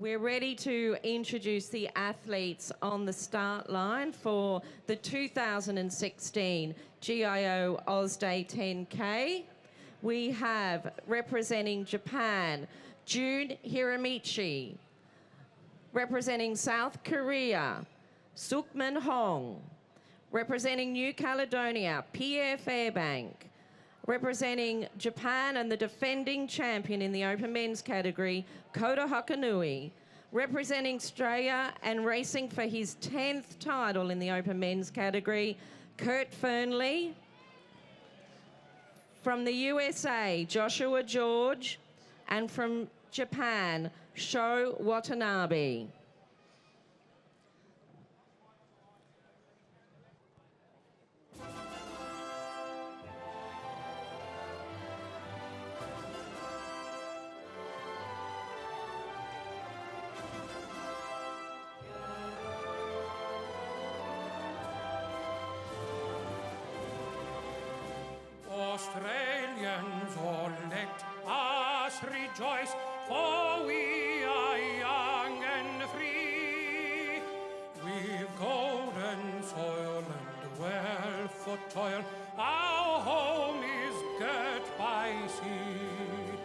We're ready to introduce the athletes on the start line for the 2016 GIO Oz Day 10K. We have, representing Japan, June Hiramichi. Representing South Korea, Sukman Hong. Representing New Caledonia, Pierre Fairbank. Representing Japan and the defending champion in the open men's category, Kota Hakanui. Representing Australia and racing for his 10th title in the open men's category, Kurt Fernley. From the USA, Joshua George. And from Japan, Sho Watanabe. Australians, oh, let us rejoice, for we are young and free. We've golden soil and wealth for toil. Our home is girt by sea.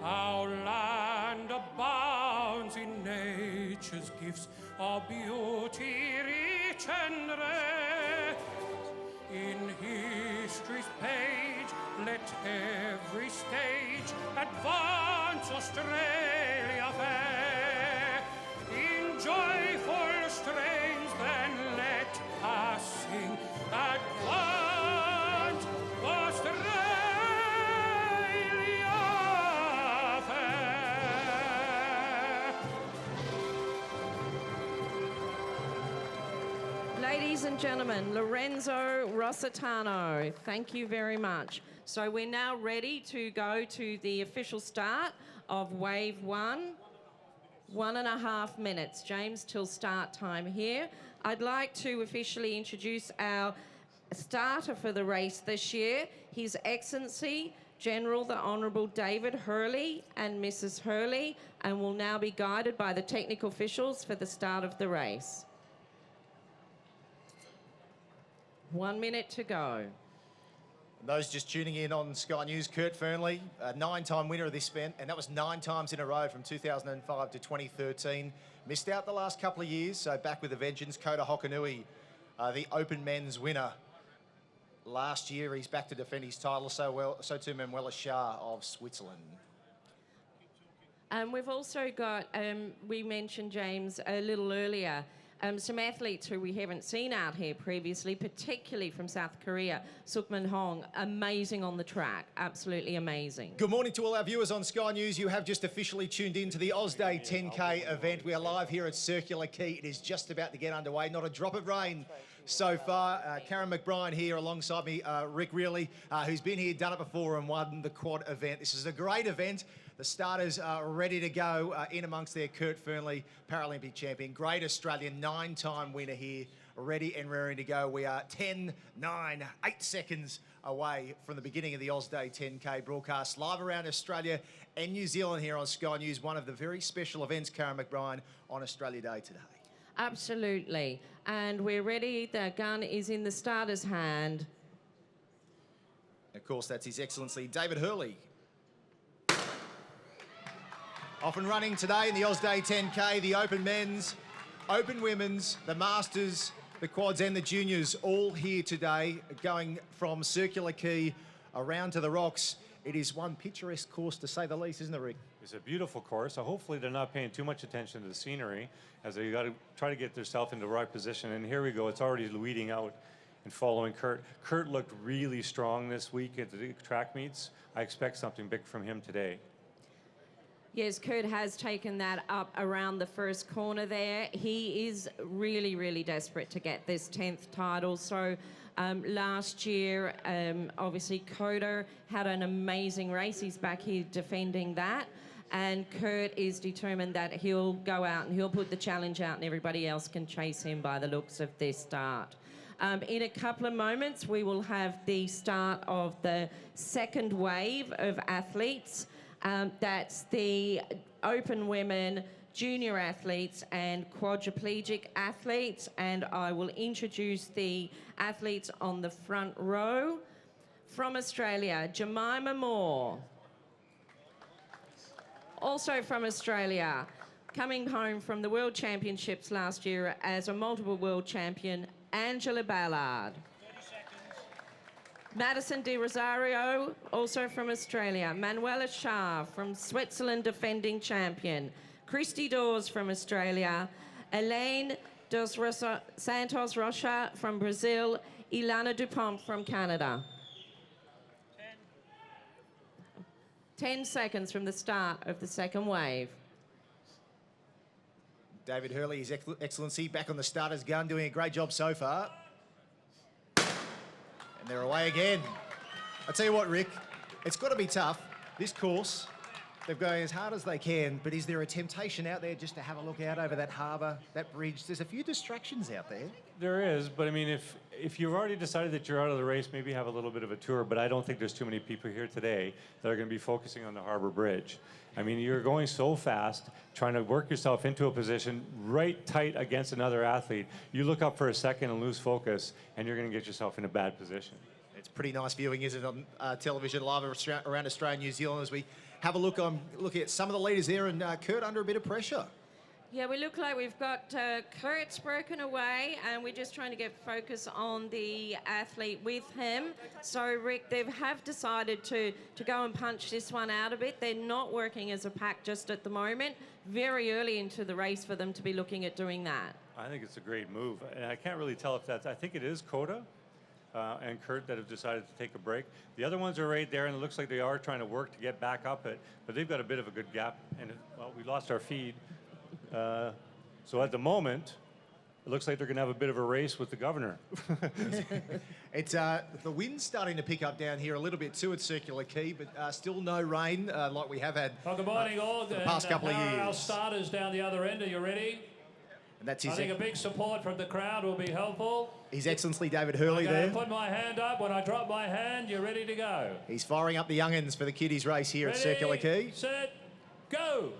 Our land abounds in nature's gifts, our beauty rich and rare. In history's page, let every stage advance Australia fair. In joyful strains, then let us sing, advance Australia fair. Ladies and gentlemen, Lorenzo Rossitano, thank you very much. So we're now ready to go to the official start of Wave 1. 1.5 minutes, James, till start time here. I'd like to officially introduce our starter for the race this year, His Excellency General the Honourable David Hurley and Mrs. Hurley, and will now be guided by the technical officials for the start of the race. 1 minute to go. Those just tuning in on Sky News, Kurt Fernley, a 9-time winner of this event, and that was 9 times in a row from 2005 to 2013. Missed out the last couple of years, so back with a vengeance. Kota Hakanui, the open men's winner. Last year, he's back to defend his title, so too Manuela Shah of Switzerland. We've also got, we mentioned, James, a little earlier, some athletes who we haven't seen out here previously, particularly from South Korea. Sukman Hong, amazing on the track, absolutely amazing. Good morning to all our viewers on Sky News. You have just officially tuned in to the Oz Day 10K event. We are live here at Circular Quay. It is just about to get underway. Not a drop of rain so far. Karen McBride here alongside me, Rick Reilly, who's been here, done it before and won the quad event. This is a great event. The starters are ready to go in amongst their Kurt Fernley, Paralympic champion, great Australian, 9-time winner here, ready and raring to go. We are 10, 9, 8 seconds away from the beginning of the Oz Day 10K broadcast, live around Australia and New Zealand here on Sky News, one of the very special events, Karen McBride, on Australia Day today. Absolutely. And we're ready. The gun is in the starter's hand. Of course, that's His Excellency David Hurley. Off and running today in the Oz Day 10K, the open men's, open women's, the masters, the quads and the juniors, all here today, going from Circular Quay around to the rocks. It is one picturesque course, to say the least, isn't it, Rick? It's a beautiful course, so hopefully they're not paying too much attention to the scenery as they got to try to get themselves into the right position. And here we go, it's already weeding out and following Kurt. Kurt looked really strong this week at the track meets. I expect something big from him today. Yes, Kurt has taken that up around the first corner there. He is really, really desperate to get this 10th title. So last year, obviously, Kota had an amazing race. He's back here defending that. And Kurt is determined that he'll go out and he'll put the challenge out and everybody else can chase him by the looks of this start. In a couple of moments, we will have the start of the second wave of athletes. That's the open women junior athletes and quadriplegic athletes, and I will introduce the athletes on the front row. From Australia, Jemima Moore. Also from Australia, coming home from the World Championships last year as a multiple world champion, Angela Ballard. Madison De Rosario, also from Australia. Manuela Shah from Switzerland, defending champion. Christy Dawes from Australia. Elaine dos Santos Rocha from Brazil. Ilana Dupont from Canada. 10 seconds from the start of the second wave. David Hurley, His Excellency, back on the starter's gun, doing a great job so far. And they're away again. I tell you what, Rick, it's got to be tough. This course, they're going as hard as they can, but is there a temptation out there just to have a look out over that harbour, that bridge? There's a few distractions out there. There is, but I mean, if you've already decided that you're out of the race, maybe have a little bit of a tour, but I don't think there's too many people here today that are going to be focusing on the Harbour Bridge. I mean, you're going so fast, trying to work yourself into a position right tight against another athlete. You look up for a second and lose focus, and you're going to get yourself in a bad position. It's pretty nice viewing, isn't it, on television live around Australia and New Zealand as we have a look. I'm looking at some of the leaders there, and Kurt under a bit of pressure. Yeah, we look like we've got Kurt's broken away, and we're just trying to get focus on the athlete with him. So, Rick, they have decided to go and punch this one out a bit. They're not working as a pack just at the moment. Very early into the race for them to be looking at doing that. I think it's a great move. And I can't really tell if that's, I think it is Coda and Kurt that have decided to take a break. The other ones are right there, and it looks like they are trying to work to get back up it, but they've got a bit of a good gap. And, well, we lost our feed. So at the moment, it looks like they're going to have a bit of a race with the governor. It's the wind's starting to pick up down here a little bit too at Circular Quay, but still no rain like we have had Well, good morning, all. for the past couple of How are our years. starters down the other end? Are you ready? And that's I think a big support from the crowd will be helpful. His Excellency David Hurley I'm going there. to put my hand up. When I drop my hand, you're ready to go. He's firing up the young'uns for the kiddies race here Ready, at Circular Quay. set, go.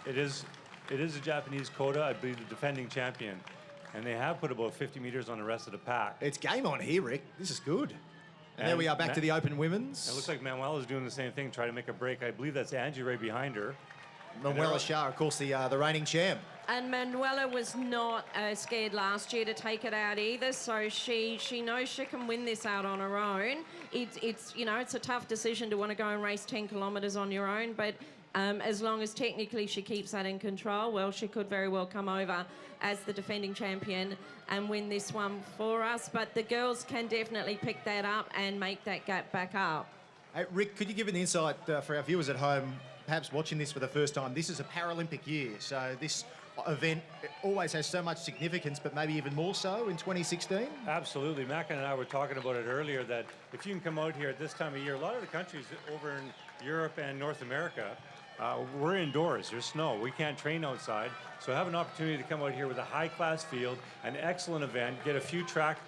It is a Japanese Coda, I believe the defending champion. And they have put about 50 meters on the rest of the pack. It's game on here, Rick. This is good. And there we are back to the open women's. It looks like Manuela's doing the same thing, trying to make a break. I believe that's Angie right behind her. Manuela Shah, of course, the reigning champ. And Manuela was not scared last year to take it out either, so she knows she can win this out on her own. It's you know, it's a tough decision to want to go and race 10 kilometres on your own, but as long as technically she keeps that in control, well, she could very well come over as the defending champion and win this one for us. But the girls can definitely pick that up and make that gap back up. Hey, Rick, could you give an insight for our viewers at home, perhaps watching this for the first time? This is a Paralympic year, so this event always has so much significance, but maybe even more so in 2016? Absolutely. Mackin and I were talking about it earlier, that if you can come out here at this time of year, a lot of the countries over in Europe and North America, we're indoors, there's snow, we can't train outside, so have an opportunity to come out here with a high-class field, an excellent event, get a few track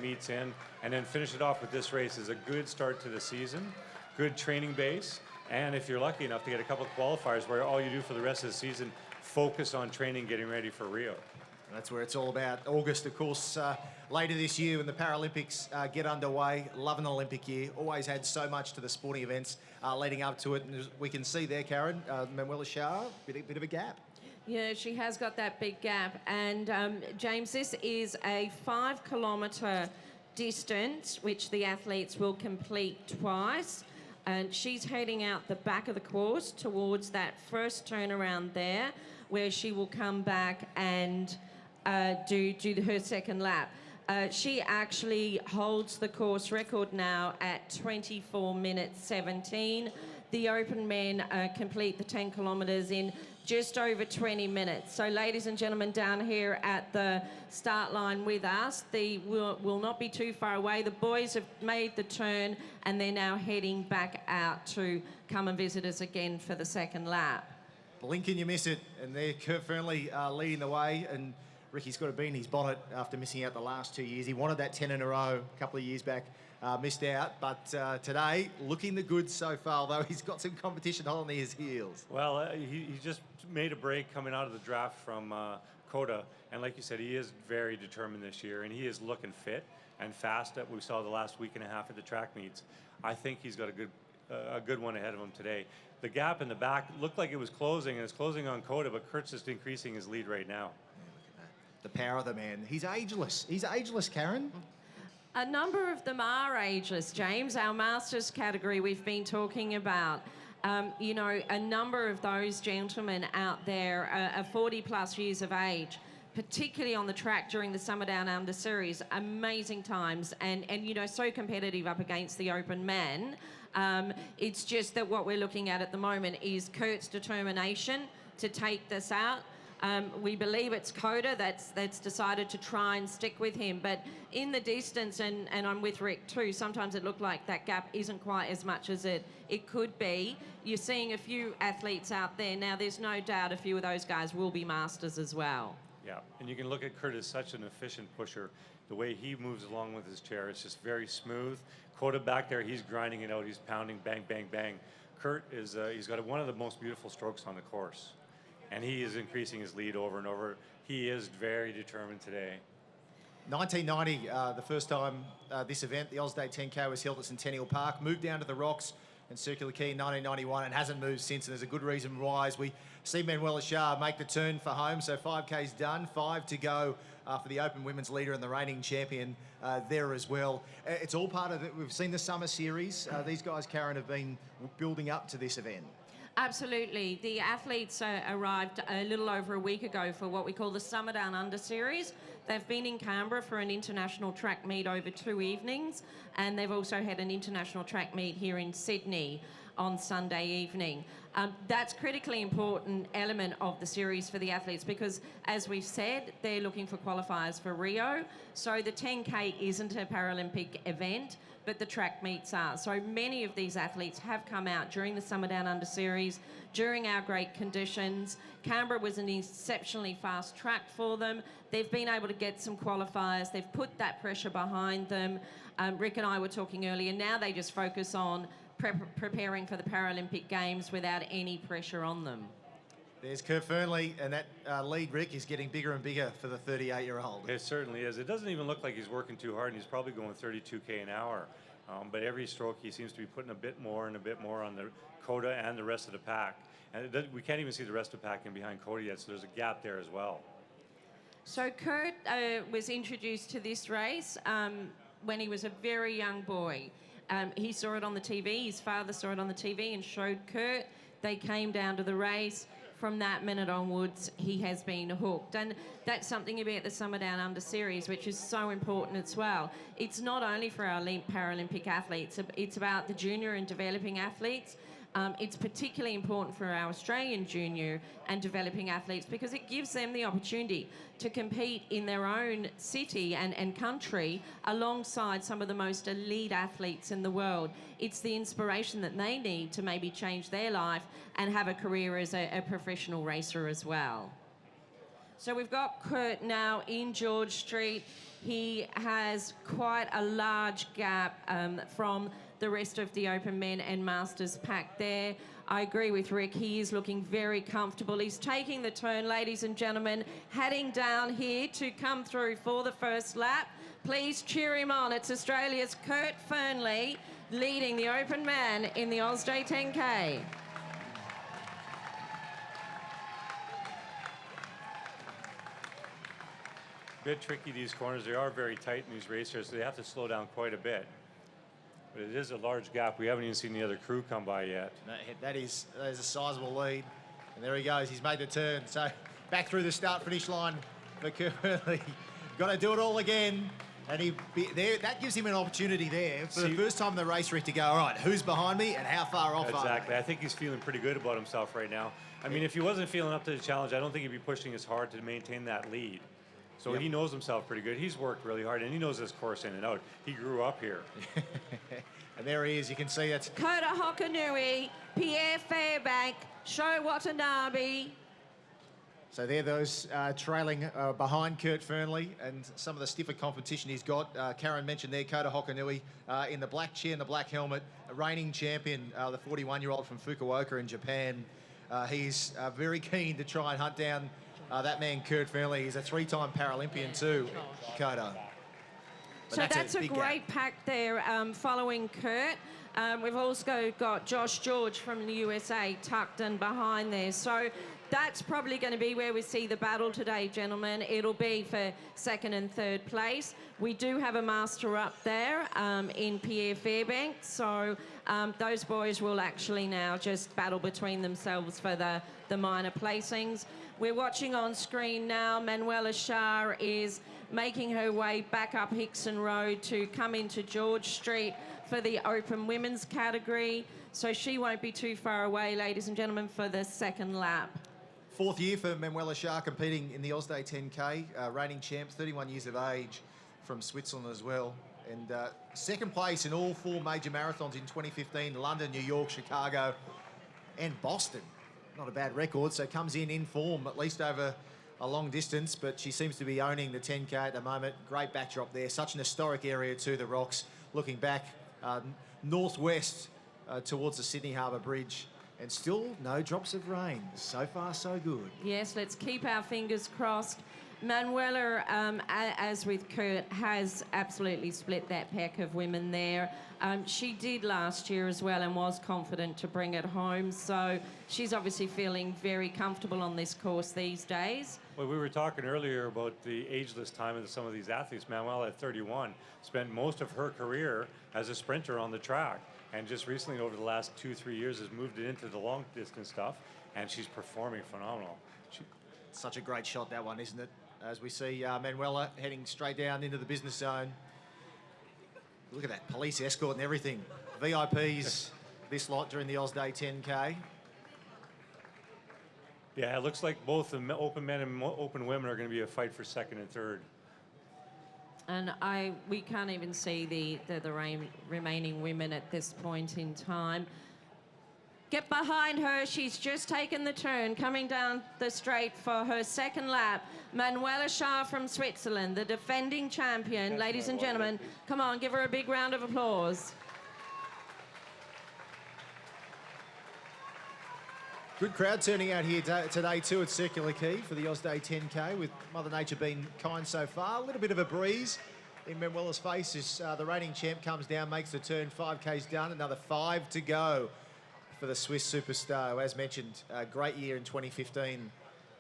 meets in, and then finish it off with this race is a good start to the season, good training base, and if you're lucky enough to get a couple of qualifiers where all you do for the rest of the season, focus on training, getting ready for Rio. That's where it's all about. August, of course, later this year when the Paralympics get underway. Love an Olympic year. Always had so much to the sporting events leading up to it. And as we can see there, Karen, Manuela Shah, bit of a gap. Yeah, she has got that big gap. And James, this is a 5 kilometre distance, which the athletes will complete twice. And she's heading out the back of the course towards that first turnaround there, where she will come back and do her second lap. She actually holds the course record now at 24 minutes 17. The open men complete the 10 kilometres in just over 20 minutes. So, ladies and gentlemen, down here at the start line with us, they will not be too far away. The boys have made the turn and they're now heading back out to come and visit us again for the second lap. Blink and you miss it. And they're Kurt Fernley leading the way. And Ricky's got to be in his bonnet after missing out the last 2 years. He wanted that 10 in a row a couple of years back missed out. But today, looking the goods so far, though he's got some competition hot on his heels. Well, he just made a break coming out of the draft from Coda, and like you said, he is very determined this year, and he is looking fit and fast that we saw the last week and a half at the track meets. I think he's got a good one ahead of him today. The gap in the back looked like it was closing, and it's closing on Coda, but Kurt's just increasing his lead right now. The power of the man. He's ageless. He's ageless, Karen. A number of them are ageless, James. Our Masters category we've been talking about. You know, a number of those gentlemen out there are 40 plus years of age, particularly on the track during the Summer Down Under Series. Amazing times and you know, so competitive up against the open man. It's just that what we're looking at the moment is Kurt's determination to take this out. We believe it's Coda that's decided to try and stick with him. But in the distance, and I'm with Rick too, sometimes it looked like that gap isn't quite as much as it could be. You're seeing a few athletes out there. Now, there's no doubt a few of those guys will be masters as well. Yeah, and you can look at Kurt as such an efficient pusher. The way he moves along with his chair, it's just very smooth. Coda back there, he's grinding it out. He's pounding, bang, bang, bang. Kurt is, he's got one of the most beautiful strokes on the course. And he is increasing his lead over and over. He is very determined today. 1990, the first time this event, the Oz Day 10K, was held at Centennial Park, moved down to the Rocks and Circular Quay in 1991 and hasn't moved since, and there's a good reason why. As we see Manuela Shah make the turn for home, so 5K's done, 5 to go for the Open Women's leader and the reigning champion there as well. It's all part of it. We've seen the Summer Series. These guys, Karen, have been building up to this event. Absolutely. The athletes arrived a little over a week ago for what we call the Summer Down Under Series. They've been in Canberra for an international track meet over 2 evenings, and they've also had an international track meet here in Sydney on Sunday evening. That's critically important element of the series for the athletes because, as we've said, they're looking for qualifiers for Rio. So the 10K isn't a Paralympic event, but the track meets are. So many of these athletes have come out during the Summer Down Under Series, during our great conditions. Canberra was an exceptionally fast track for them. They've been able to get some qualifiers. They've put that pressure behind them. Rick and I were talking earlier, now they just focus on preparing for the Paralympic Games without any pressure on them. There's Kurt Fernley, and that lead, Rick, is getting bigger and bigger for the 38-year-old. It certainly is. It doesn't even look like he's working too hard, and he's probably going 32K an hour. But every stroke, he seems to be putting a bit more and a bit more on the Coda and the rest of the pack. And we can't even see the rest of the pack in behind Coda yet, so there's a gap there as well. So Kurt was introduced to this race when he was a very young boy. He saw it on the TV, his father saw it on the TV and showed Kurt. They came down to the race. From that minute onwards, he has been hooked. And that's something about the Summer Down Under Series, which is so important as well. It's not only for our Paralympic athletes, it's about the junior and developing athletes. It's particularly important for our Australian junior and developing athletes because it gives them the opportunity to compete in their own city and country alongside some of the most elite athletes in the world. It's the inspiration that they need to maybe change their life and have a career as a professional racer as well. So we've got Kurt now in George Street. He has quite a large gap from the rest of the Open Men and Masters pack there. I agree with Rick, he is looking very comfortable. He's taking the turn, ladies and gentlemen, heading down here to come through for the first lap. Please cheer him on. It's Australia's Kurt Fernley leading the Open Man in the Oz Day 10K. Bit tricky, these corners. They are very tight in these racers, so they have to slow down quite a bit. But it is a large gap. We haven't even seen the other crew come by yet. That is a sizable lead. And there he goes. He's made the turn. So back through the start-finish line for Curly. Got to do it all again. And that gives him an opportunity there for the first time in the race, Rick, to go, all right, who's behind me and how far off are they? Exactly. I think he's feeling pretty good about himself right now. I mean, if he wasn't feeling up to the challenge, I don't think he'd be pushing as hard to maintain that lead. So he knows himself pretty good. He's worked really hard, and he knows this course in and out. He grew up here. And there he is. You can see that's Kota Hokanui, Pierre Fairbank, Sho Watanabe. So there those trailing behind Kurt Fernley and some of the stiffer competition he's got. Karen mentioned there, Kota Hokanui in the black chair and the black helmet, a reigning champion, the 41-year-old from Fukuoka in Japan. He's very keen to try and hunt down that man, Kurt Fernley. He's a 3-time Paralympian too, Kota. But So that's a big great gap. pack there following Kurt. We've also got Josh George from the USA tucked in behind there. So that's probably going to be where we see the battle today, gentlemen. It'll be for second and third place. We do have a master up there in Pierre Fairbank. So those boys will actually now just battle between themselves for the minor placings. We're watching on screen now, Manuela Shah is making her way back up Hickson Road to come into George Street for the open women's category. So she won't be too far away, ladies and gentlemen, for the second lap. 4th year for Manuela Shah competing in the Day 10K, reigning champ, 31 years of age from Switzerland as well. And second place in all 4 major marathons in 2015, London, New York, Chicago and Boston. Not a bad record, so comes in form, at least over a long distance, but she seems to be owning the 10K at the moment. Great backdrop there, such an historic area too, the rocks, looking back northwest towards the Sydney Harbour Bridge. And still no drops of rain. So far, so good. Yes, let's keep our fingers crossed. Manuela, as with Kurt, has absolutely split that pack of women there. She did last year as well and was confident to bring it home. So she's obviously feeling very comfortable on this course these days. Well, we were talking earlier about the ageless time of some of these athletes. Manuela, at 31, spent most of her career as a sprinter on the track. And just recently, over the last 2-3 years, has moved it into the long distance stuff, and she's performing phenomenal. Such a great shot, that one, isn't it? As we see Manuela heading straight down into the business zone. Look at that, police escort and everything. VIPs this lot during the Day 10K. Yeah, it looks like both the open men and open women are going to be a fight for second and third. And we can't even see the remaining women at this point in time. Get behind her. She's just taken the turn, coming down the straight for her second lap. Manuela Shah from Switzerland, the defending champion. Ladies and gentlemen, come on, give her a big round of applause. Good crowd turning out here today too at Circular Quay for the Day 10K, with Mother Nature being kind so far. A little bit of a breeze in Manuela's face as the reigning champ comes down, makes the turn. 5K's done, another 5 to go for the Swiss superstar. As mentioned, a great year in 2015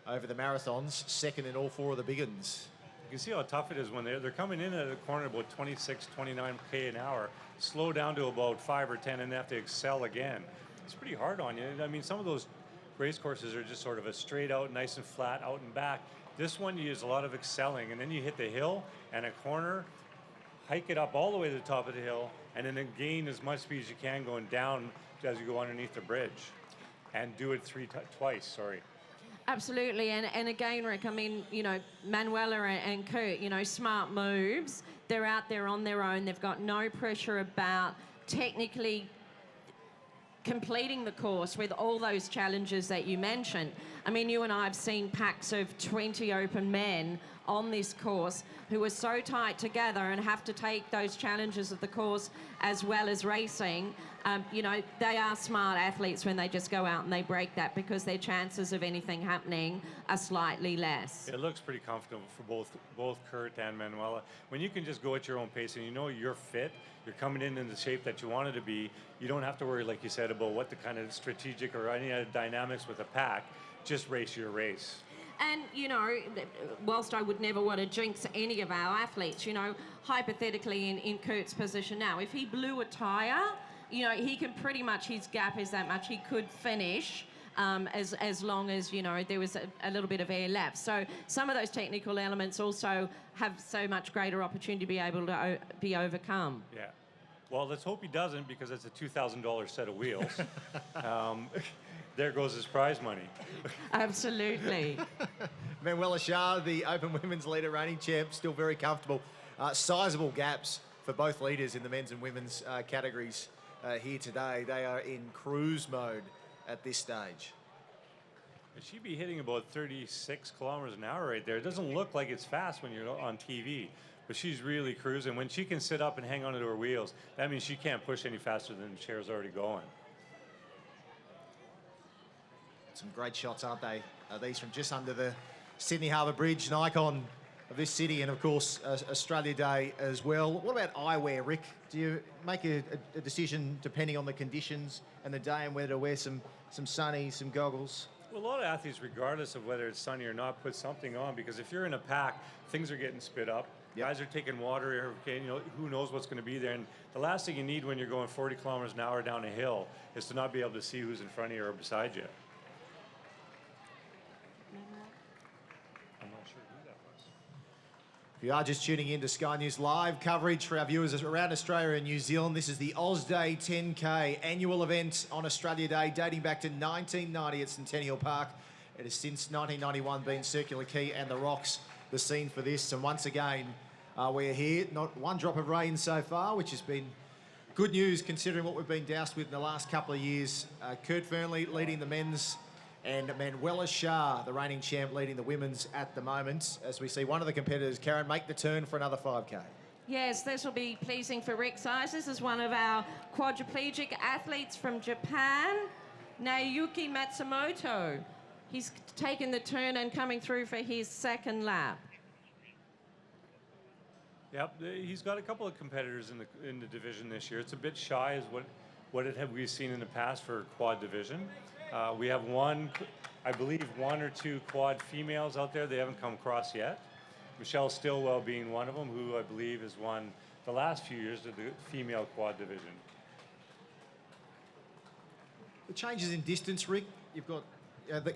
over the marathons, second in all 4 of the big uns. You can see how tough it is when they're coming in at a corner about 26, 29K an hour, slow down to about 5 or 10, and have to excel again. It's pretty hard on you. I mean, some of those race courses are just sort of a straight out, nice and flat, out and back. This one, you use a lot of excelling, and then you hit the hill and a corner, hike it up all the way to the top of the hill, and then gain as much speed as you can going down as you go underneath the bridge. And do it twice. Absolutely, and again, Rick, I mean, you know, Manuela and Kurt, you know, smart moves. They're out there on their own. They've got no pressure about technically completing the course with all those challenges that you mentioned. I mean, you and I have seen packs of 20 open men on this course who are so tight together and have to take those challenges of the course as well as racing. You know, they are smart athletes when they just go out and they break that, because their chances of anything happening are slightly less. It looks pretty comfortable for both Kurt and Manuela. When you can just go at your own pace and you know you're fit, you're coming in the shape that you wanted to be, you don't have to worry, like you said, about what the kind of strategic or any other dynamics with the pack. Just race your race. And, you know, whilst I would never want to jinx any of our athletes, you know, hypothetically in Kurt's position now, if he blew a tyre, you know, he can pretty much, his gap is that much, he could finish as long as, you know, there was a little bit of air left. So some of those technical elements also have so much greater opportunity to be able to be overcome. Yeah. Well, let's hope he doesn't, because it's a $2,000 set of wheels. There goes his prize money. Absolutely. Manuela Shah, the open women's leader, reigning champ, still very comfortable. Sizable gaps for both leaders in the men's and women's categories here today. They are in cruise mode at this stage. She'd be hitting about 36 kilometers an hour right there. It doesn't look like it's fast when you're on TV, but she's really cruising. When she can sit up and hang onto her wheels, that means she can't push any faster than the chair's already going. Some great shots, aren't they? These from just under the Sydney Harbour Bridge, an icon of this city, and of course Australia Day as well. What about eyewear, Rick? Do you make a decision depending on the conditions and the day and whether to wear some sunnies, some goggles? Well, a lot of athletes, regardless of whether it's sunny or not, put something on, because if you're in a pack, things are getting spit up. Yep. Guys are taking water, you know, who knows what's going to be there. And the last thing you need when you're going 40 kilometers an hour down a hill is to not be able to see who's in front of you or beside you. I'm not sure who that was. If you are just tuning in to Sky News live coverage for our viewers around Australia and New Zealand, this is the Oz Day 10K annual event on Australia Day, dating back to 1990 at Centennial Park. It has since 1991 been Circular Quay and the Rocks the scene for this. And once again, we're here. Not one drop of rain so far, which has been good news considering what we've been doused with in the last couple of years. Kurt Fernley leading the men's, and Manuela Shah, the reigning champ, leading the women's at the moment, as we see one of the competitors, Karen, make the turn for another 5K. Yes, this will be pleasing for Rick's eyes. This is one of our quadriplegic athletes from Japan, Naoyuki Matsumoto. He's taken the turn and coming through for his second lap. Yep, he's got a couple of competitors in the division this year. It's a bit shy, is what we've seen in the past for quad division. We have I believe one or two quad females out there. They haven't come across yet. Michelle Stillwell being one of them, who I believe has won the last few years of the female quad division. The changes in distance, Rick, you've got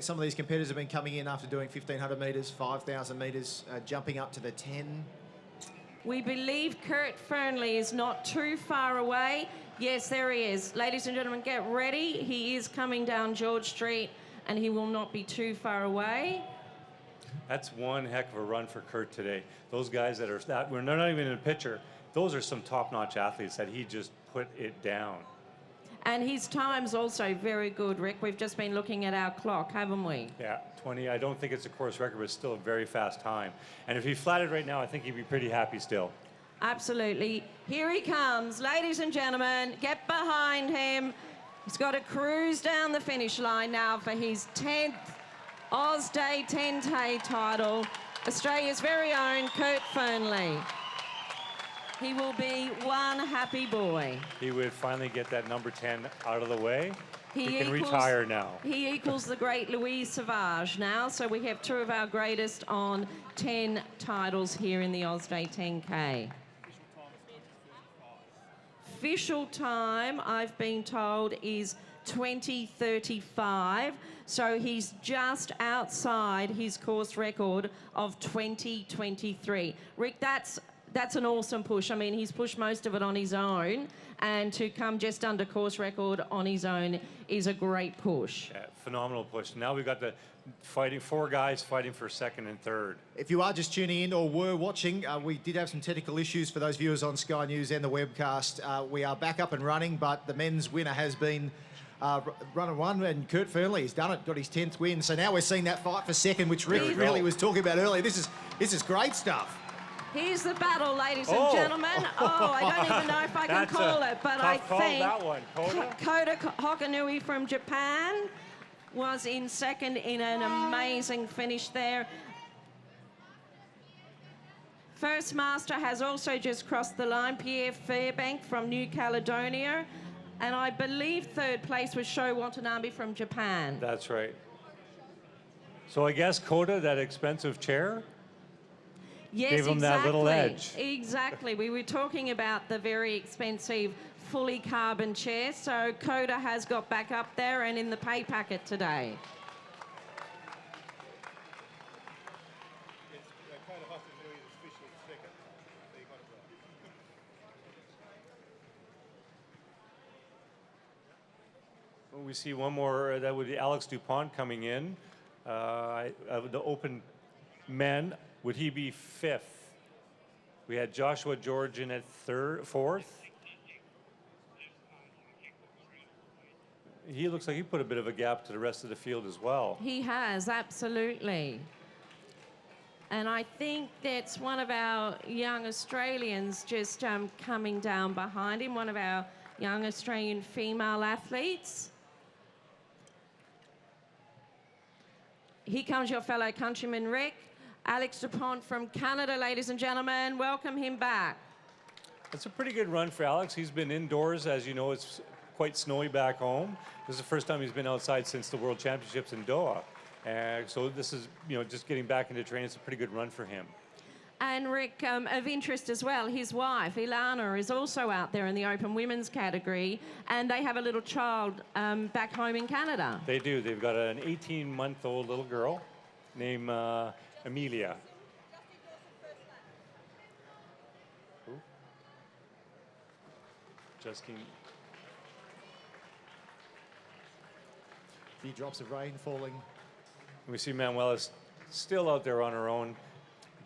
some of these competitors have been coming in after doing 1,500 metres, 5,000 metres, jumping up to the 10. We believe Kurt Fernley is not too far away. Yes, there he is. Ladies and gentlemen, get ready. He is coming down George Street, and he will not be too far away. That's one heck of a run for Kurt today. Those guys they're not even in a picture. Those are some top-notch athletes that he just put it down. And his time's also very good, Rick. We've just been looking at our clock, haven't we? Yeah, 20. I don't think it's a course record, but it's still a very fast time. And if he flatted right now, I think he'd be pretty happy still. Absolutely. Here he comes. Ladies and gentlemen, get behind him. He's got to cruise down the finish line now for his 10th Oz Day 10K title. Australia's very own Kurt Fernley. He will be one happy boy. He would finally get that number 10 out of the way. He can equals, retire now. He equals the great Louise Savage now, so we have two of our greatest on 10 titles here in the Oz Day 10K. Official time, I've been told, is 20:35, so he's just outside his course record of 20:23. Rick, that's an awesome push. I mean, he's pushed most of it on his own, and to come just under course record on his own is a great push. Yeah, phenomenal push. Now we've got the four guys fighting for second and third. If you are just tuning in or were watching, we did have some technical issues for those viewers on Sky News and the webcast. We are back up and running, but the men's winner has been runner one, and Kurt Fernley has done it, got his 10th win. So now we're seeing that fight for second, which Rick really was talking about earlier. This is great stuff. Here's the battle, ladies and gentlemen. Oh, I don't even know if I can call it, but I think that one. Kota Hokanui from Japan was in second in an amazing finish there. First master has also just crossed the line, Pierre Fairbank from New Caledonia. And I believe third place was Sho Watanabe from Japan. That's right. So I guess Kota, that expensive chair, yes, gave him that little edge. Exactly. We were talking about the very expensive fully carbon chair. So Kota has got back up there and in the pay packet today. We see one more, that would be Alex Dupont coming in. The open men, would he be fifth? We had Joshua George in at fourth. he looks like he put a bit of a gap to the rest of the field as well. He has, absolutely. And I think that's one of our young Australians just coming down behind him, one of our young Australian female athletes. Here comes your fellow countryman, Rick. Alex Dupont from Canada, ladies and gentlemen. Welcome him back. It's a pretty good run for Alex. He's been indoors. As you know, it's quite snowy back home. This is the first time he's been outside since the World Championships in Doha. So this is, just getting back into training. It's a pretty good run for him. And Rick, of interest as well, his wife, Ilana, is also out there in the open women's category, and they have a little child back home in Canada. They do. They've got an 18-month-old little girl named Amelia. Who? Justine. Few drops of rain falling. We see Manuela's still out there on her own.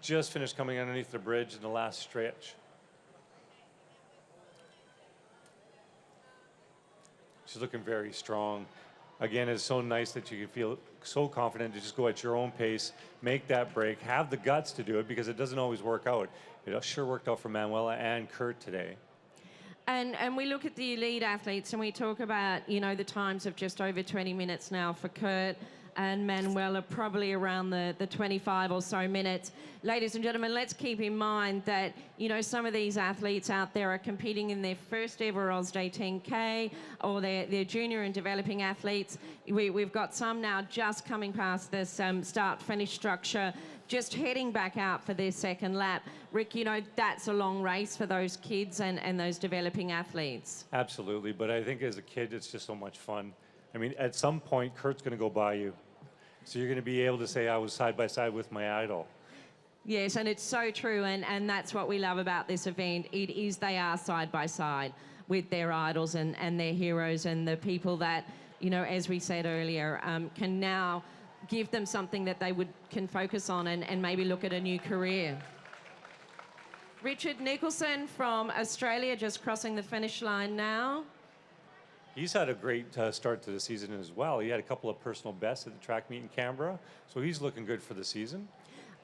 Just finished coming underneath the bridge in the last stretch. She's looking very strong. Again, it's so nice that you can feel so confident to just go at your own pace, make that break, have the guts to do it, because it doesn't always work out. It sure worked out for Manuela and Kurt today. And we look at the elite athletes and we talk about, the times of just over 20 minutes now for Kurt, and Manuela probably around the 25 or so minutes. Ladies and gentlemen, let's keep in mind that, some of these athletes out there are competing in their first ever Day10K, or they're junior and developing athletes. We've got some now just coming past this start-finish structure, just heading back out for their second lap. Rick, that's a long race for those kids and those developing athletes. Absolutely, but I think as a kid, it's just so much fun. I mean, at some point, Kurt's going to go by you. So you're going to be able to say, I was side by side with my idol. Yes, and it's so true, and that's what we love about this event. They are side by side with their idols and their heroes, and the people that, as we said earlier, can now give them something that they can focus on and maybe look at a new career. Richard Nicholson from Australia just crossing the finish line now. He's had a great start to the season as well. He had a couple of personal bests at the track meet in Canberra, so he's looking good for the season.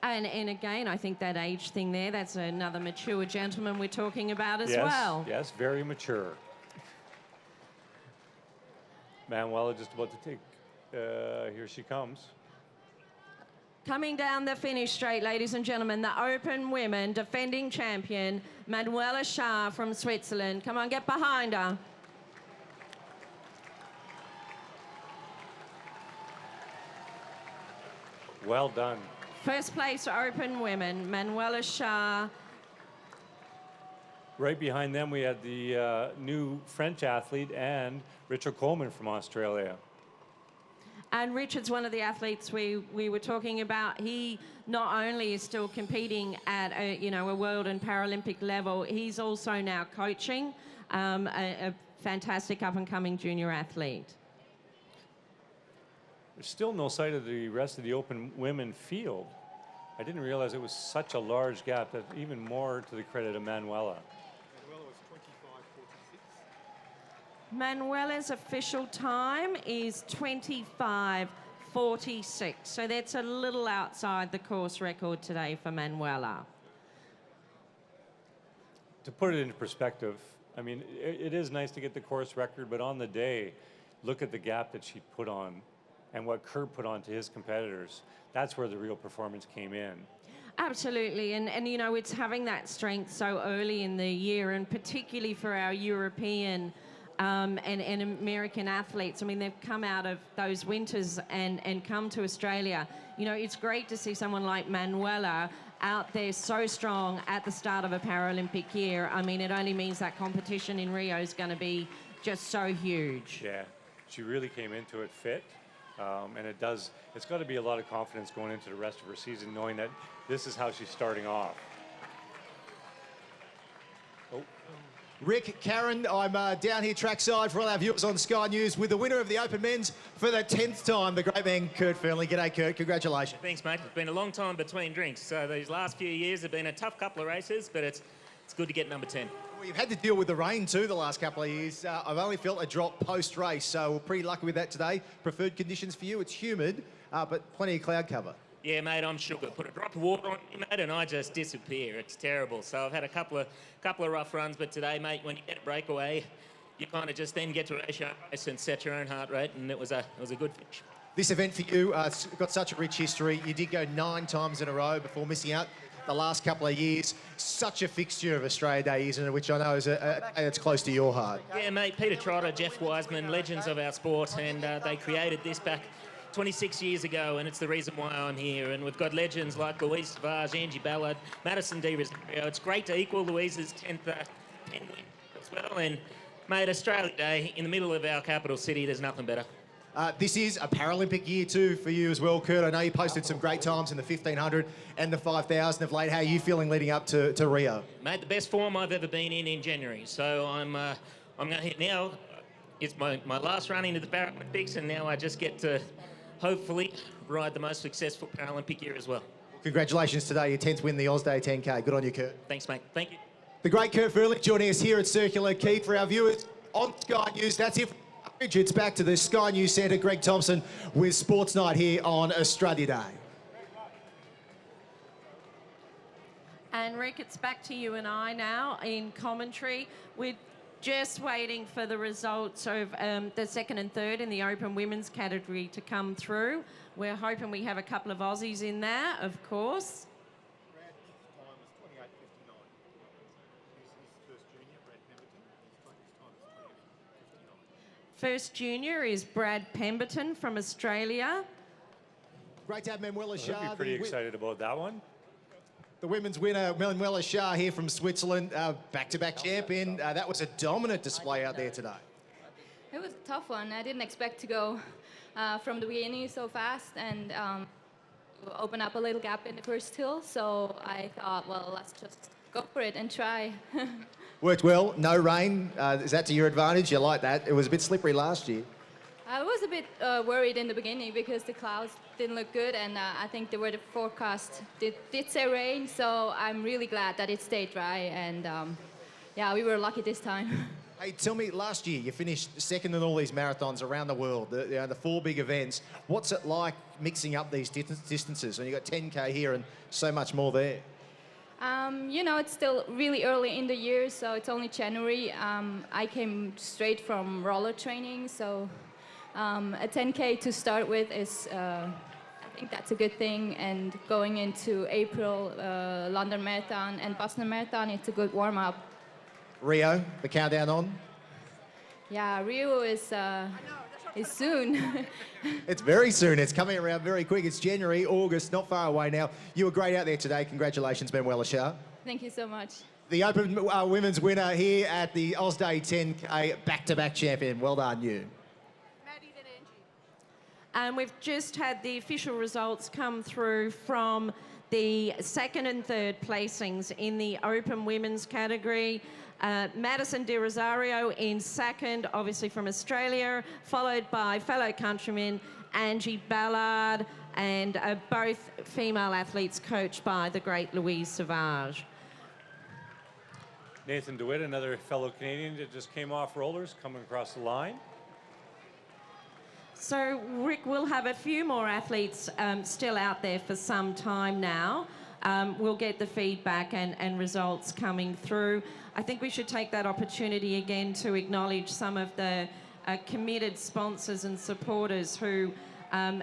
And again, I think that age thing there, that's another mature gentleman we're talking about as well. Yes, very mature. Manuela just about to take, here she comes. Coming down the finish straight, ladies and gentlemen, the open women defending champion, Manuela Schär from Switzerland. Come on, get behind her. Well done. First place open women, Manuela Schär. Right behind them, we had the new French athlete and Richard Coleman from Australia. And Richard's one of the athletes we were talking about. He not only is still competing at a world and Paralympic level, he's also now coaching a fantastic up-and-coming junior athlete. There's still no sight of the rest of the open women field. I didn't realize it was such a large gap. That even more to the credit of Manuela. Manuela was 25:46. Manuela's official time is 25:46. So that's a little outside the course record today for Manuela. To put it into perspective, I mean, it is nice to get the course record, but on the day, look at the gap that she put on and what Kurt put on to his competitors. That's where the real performance came in. Absolutely, and it's having that strength so early in the year, and particularly for our European and American athletes. I mean, they've come out of those winters and come to Australia. It's great to see someone like Manuela out there so strong at the start of a Paralympic year. I mean, it only means that competition in Rio is going to be just so huge. Yeah, she really came into it fit. And it's got to be a lot of confidence going into the rest of her season, knowing that this is how she's starting off. Oh. Rick, Karen, I'm down here trackside for all our viewers on Sky News with the winner of the Open Men's for the 10th time, the great man Kurt Fearnley. G'day, Kurt. Congratulations. Thanks, mate. It's been a long time between drinks. So these last few years have been a tough couple of races, but it's good to get number 10. Well, you've had to deal with the rain too the last couple of years. I've only felt a drop post-race, so we're pretty lucky with that today. Preferred conditions for you, it's humid, but plenty of cloud cover. Yeah, mate, I'm sugar. Put a drop of water on me, mate, and I just disappear. It's terrible. So I've had a couple of rough runs, but today, mate, when you get a breakaway, you kind of just then get to race your own race and set your own heart rate, and it was a good finish. This event for you, it's got such a rich history. You did go 9 times in a row before missing out the last couple of years. Such a fixture of Australia Day, isn't it? Which I know is it's close to your heart. Yeah, mate, Peter Trotter, Jeff Wiseman, legends of our sport, and they created this back 26 years ago, and it's the reason why I'm here. And we've got legends like Louise Savage, Angie Ballard, Madison De Rosario. It's great to equal Louise's 10th win as well. And, mate, Australia Day in the middle of our capital city, there's nothing better. This is a Paralympic year too for you as well, Kurt. I know you posted some great times in the 1500 and the 5000 of late. How are you feeling leading up to Rio? Mate, the best form I've ever been in January. So I'm going to hit now. It's my last run into the Paralympics, and now I just get to hopefully ride the most successful Paralympic year as well. Congratulations today, your 10th win, the Day 10K. Good on you, Kurt. Thanks, mate. Thank you. The great Kurt Furlick joining us here at Circular Quay. For our viewers on Sky News, that's it. It's back to the Sky News Centre. Greg Thompson with Sports Night here on Australia Day. And Rick, it's back to you and I now in commentary. We're just waiting for the results of the second and third in the open women's category to come through. We're hoping we have a couple of Aussies in there, of course. First junior is Brad Pemberton from Australia. Great to have Manuela I'd Shah. be pretty excited about that one. The women's winner, Manuela Shah, here from Switzerland, back-to-back champion. That was a dominant display out there today. It was a tough one. I didn't expect to go from the beginning so fast and open up a little gap in the first hill. So I thought, well, let's just go for it and try. Worked well, no rain. Is that to your advantage? You like that? It was a bit slippery last year. I was a bit worried in the beginning because the clouds didn't look good, and I think the weather forecast did say rain, so I'm really glad that it stayed dry, and yeah, we were lucky this time. Hey, tell me, last year you finished second in all these marathons around the world, the 4 big events. What's it like mixing up these distances? And you've got 10K here and so much more there. You know, it's still really early in the year, so it's only January. I came straight from roller training, so a 10K to start with is, I think that's a good thing. And going into April, London Marathon and Boston Marathon, it's a good warm-up. Rio, the countdown on? Yeah, Rio is soon. It's very soon. It's coming around very quick. It's January, August, not far away now. You were great out there today. Congratulations, Manuela Shah. Thank you so much. The Open Women's winner here at the Day 10K, back-to-back champion. Well done, you. And we've just had the official results come through from the second and third placings in the open women's category. Madison De Rosario in second, obviously from Australia, followed by fellow countrymen Angie Ballard, and both female athletes coached by the great Louise Savage. Nathan DeWitt, another fellow Canadian that just came off rollers, coming across the line. So, Rick, we'll have a few more athletes still out there for some time now. We'll get the feedback and results coming through. I think we should take that opportunity again to acknowledge some of the committed sponsors and supporters who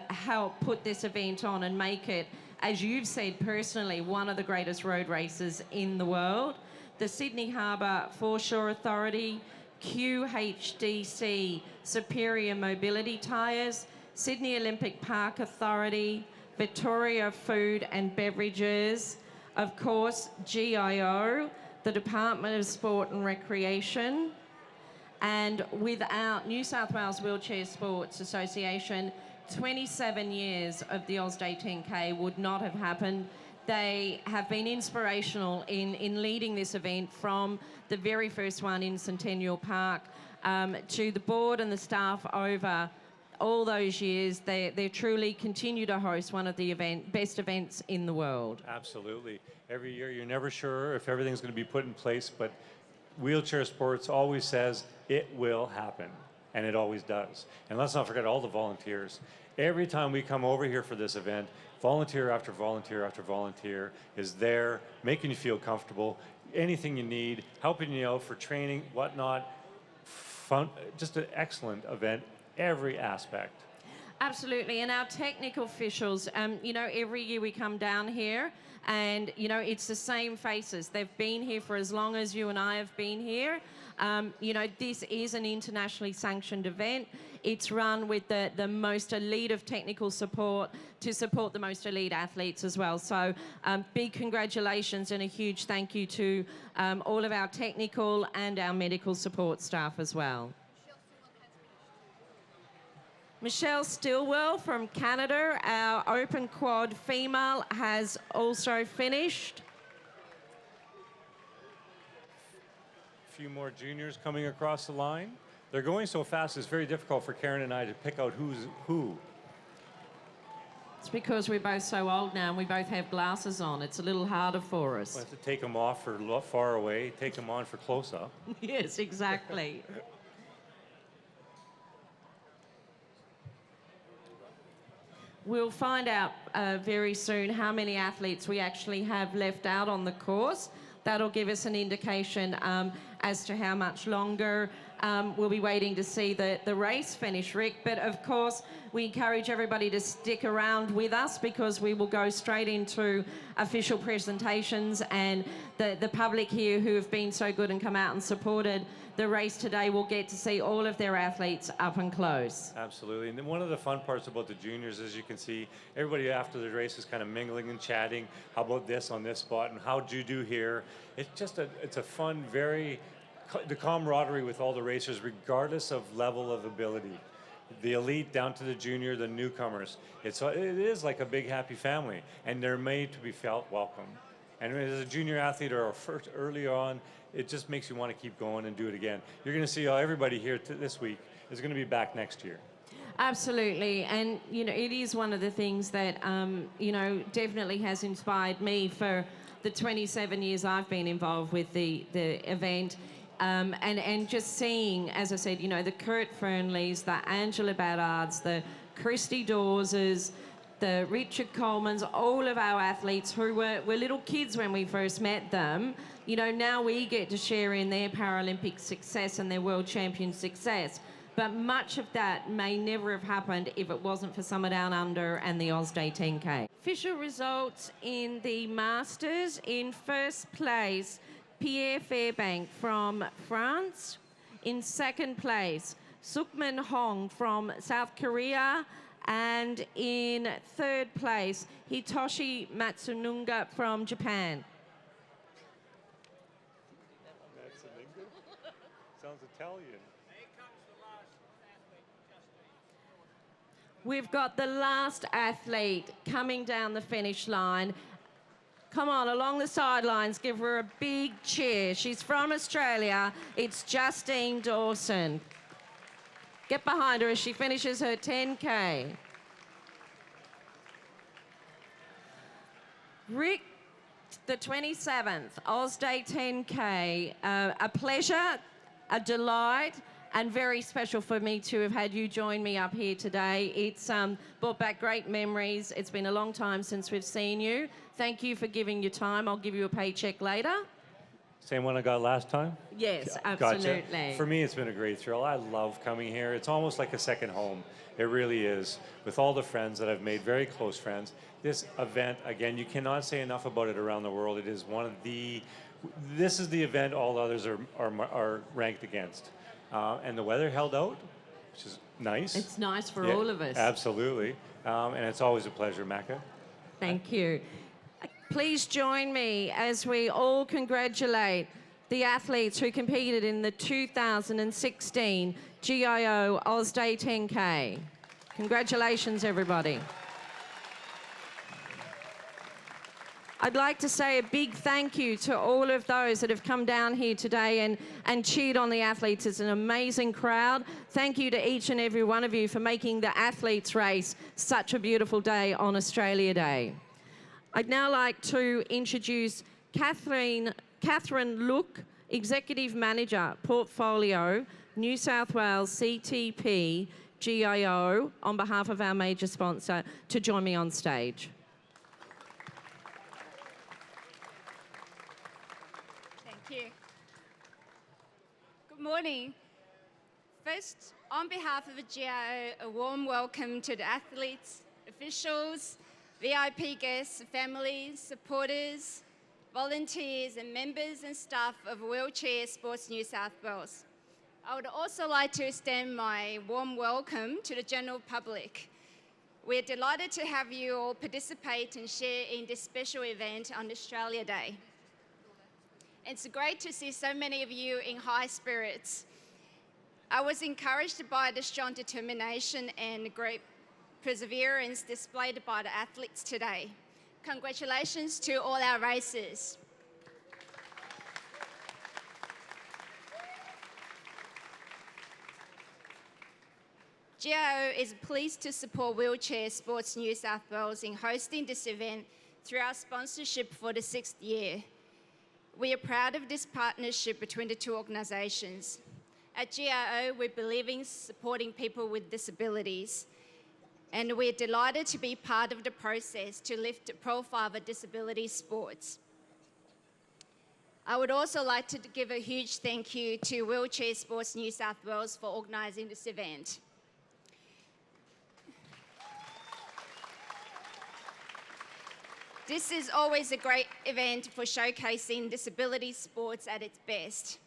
help put this event on and make it, as you've said personally, one of the greatest road races in the world. The Sydney Harbour Foreshore Authority, QHDC Superior Mobility Tyres, Sydney Olympic Park Authority, Victoria Food and Beverages, of course, GIO, the Department of Sport and Recreation, and without New South Wales Wheelchair Sports Association, 27 years of the Day 10K would not have happened. They have been inspirational in leading this event from the very first one in Centennial Park to the board and the staff over all those years. They truly continue to host one of the best events in the world. Absolutely. Every year you're never sure if everything's going to be put in place, but wheelchair sports always says it will happen, and it always does. And let's not forget all the volunteers. Every time we come over here for this event, volunteer after volunteer after volunteer is there, making you feel comfortable, anything you need, helping you out for training, whatnot. Fun, just an excellent event, every aspect. Absolutely, and our technical officials, you know, every year we come down here and, you know, it's the same faces. They've been here for as long as you and I have been here. You know, this is an internationally sanctioned event. It's run with the most elite of technical support to support the most elite athletes as well. So big congratulations and a huge thank you to all of our technical and our medical support staff as well. Michelle Stilwell from Canada, our open quad female, has also finished. A few more juniors coming across the line. They're going so fast, it's very difficult for Karen and I to pick out who's who. It's because we're both so old now and we both have glasses on. It's a little harder for us. We'll have to take them off for far away, take them on for close up. Yes, exactly. We'll find out very soon how many athletes we actually have left out on the course. That'll give us an indication as to how much longer. We'll be waiting to see the race finish, Rick. But of course, we encourage everybody to stick around with us because we will go straight into official presentations, and the public here who have been so good and come out and supported the race today will get to see all of their athletes up and close. Absolutely. And then one of the fun parts about the juniors, as you can see, everybody after the race is kind of mingling and chatting. How about this on this spot, and how'd you do here? It's just it's a fun, the camaraderie with all the racers, regardless of level of ability. The elite down to the junior, the newcomers. It is like a big happy family, and they're made to be felt welcome. And as a junior athlete or first early on, it just makes you want to keep going and do it again. You're going to see everybody here this week is going to be back next year. Absolutely, and you know, it is one of the things that you know, definitely has inspired me for the 27 years I've been involved with the event. And just seeing, as I said, you know, the Kurt Fernleys, the Angela Baddards, the Christy Dawses, the Richard Colemans, all of our athletes who were little kids when we first met them, you know, now we get to share in their Paralympic success and their world champion success. But much of that may never have happened if it wasn't for Summer Down Under and the Day10K. Official results in the Masters. In first place, Pierre Fairbank from France. In second place, Sukman Hong from South Korea. And in third place, Hitoshi Matsununga from Japan. Sounds Italian. We've got the last athlete coming down the finish line. Come on, along the sidelines, give her a big cheer. She's from Australia. It's Justine Dawson. Get behind her as she finishes her 10K. Rick, the 27th, Day10K. A pleasure, a delight, and very special for me to have had you join me up here today. It's brought back great memories. It's been a long time since we've seen you. Thank you for giving your time. I'll give you a paycheck later. Same one I got last time? Yes, Gotcha. absolutely. For me, it's been a great thrill. I love coming here. It's almost like a second home. It really is. With all the friends that I've made, very close friends. This event, again, you cannot say enough about it around the world. It is one of this is the event all others are ranked against. And the weather held out, which is nice. It's nice for all of us. Absolutely. And it's always a pleasure, Macca. Thank you. Please join me as we all congratulate the athletes who competed in the 2016 GIO Day10K. Congratulations, everybody. I'd like to say a big thank you to all of those that have come down here today and cheered on the athletes. It's an amazing crowd. Thank you to each and every one of you for making the athletes race such a beautiful day on Australia Day. I'd now like to introduce Catherine Look Executive Manager, Portfolio, New South Wales CTP, GIO, on behalf of our major sponsor, to join me on stage. Thank you. Good morning. First, on behalf of the GIO, a warm welcome to the athletes, officials, VIP guests, families, supporters, volunteers and members and staff of Wheelchair Sports New South Wales. I would also like to extend my warm welcome to the general public. We're delighted to have you all participate and share in this special event on Australia Day. It's great to see so many of you in high spirits. I was encouraged by the strong determination and great perseverance displayed by the athletes today. Congratulations to all our racers. GIO is pleased to support Wheelchair Sports New South Wales in hosting this event through our sponsorship for the 6th year. We are proud of this partnership between the two organisations. At GIO, we believe in supporting people with disabilities, and we're delighted to be part of the process to lift the profile of disability sports. I would also like to give a huge thank you to Wheelchair Sports New South Wales for organising this event. This is always a great event for showcasing disability sports at its best.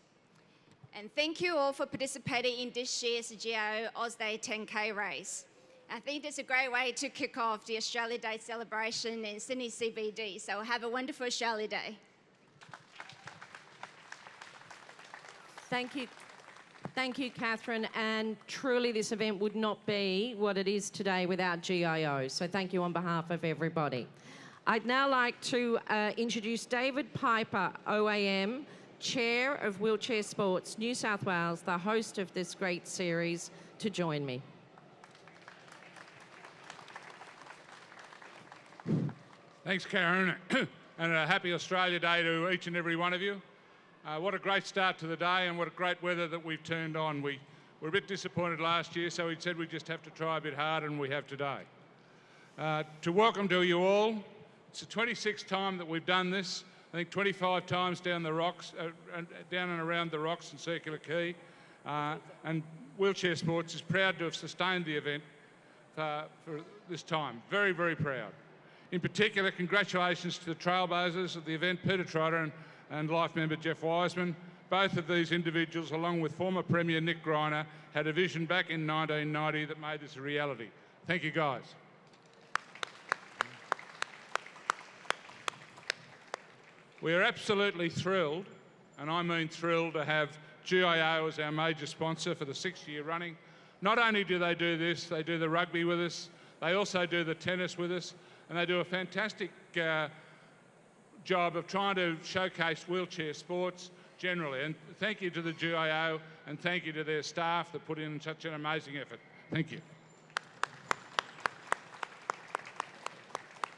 And thank you all for participating in this year's GIO Day 10K race. I think it's a great way to kick off the Australia Day celebration in Sydney CBD. So have a wonderful Australia Day. Thank you, Catherine. And truly, this event would not be what it is today without GIO. So thank you on behalf of everybody. I'd now like to introduce David Piper, OAM, Chair of Wheelchair Sports New South Wales, the host of this great series, to join me. Thanks, Karen, and a happy Australia Day to each and every one of you. What a great start to the day and what a great weather that we've turned on. We were a bit disappointed last year, so we said we'd just have to try a bit harder, and we have today. To welcome to you all. It's the 26th time that we've done this. I think 25 times down the rocks, down and around the rocks in Circular Quay. And Wheelchair Sports is proud to have sustained the event for this time. Very, very proud. In particular, congratulations to the trailblazers of the event, Peter Trotter and Life member Jeff Wiseman. Both of these individuals, along with former Premier Nick Greiner, had a vision back in 1990 that made this a reality. Thank you, guys. We are absolutely thrilled, and I mean thrilled, to have GIO as our major sponsor for the 6th year running. Not only do they do this, they do the rugby with us, they also do the tennis with us, and they do a fantastic job of trying to showcase wheelchair sports generally. And thank you to the GIO, and thank you to their staff that put in such an amazing effort. Thank you.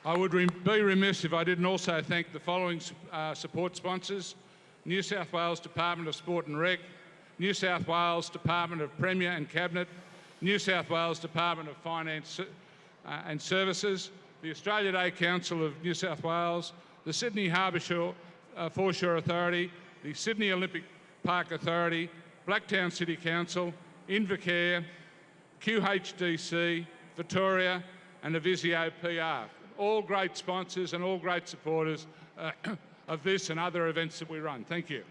I would be remiss if I didn't also thank the following support sponsors: New South Wales Department of Sport and Rec, New South Wales Department of Premier and Cabinet, New South Wales Department of Finance and Services, the Australia Day Council of New South Wales, the Sydney Harbour Foreshore Authority, the Sydney Olympic Park Authority, Blacktown City Council, Invacare, QHDC, Victoria and Avisio PR. All great sponsors and all great supporters of this and other events that we run. Thank you.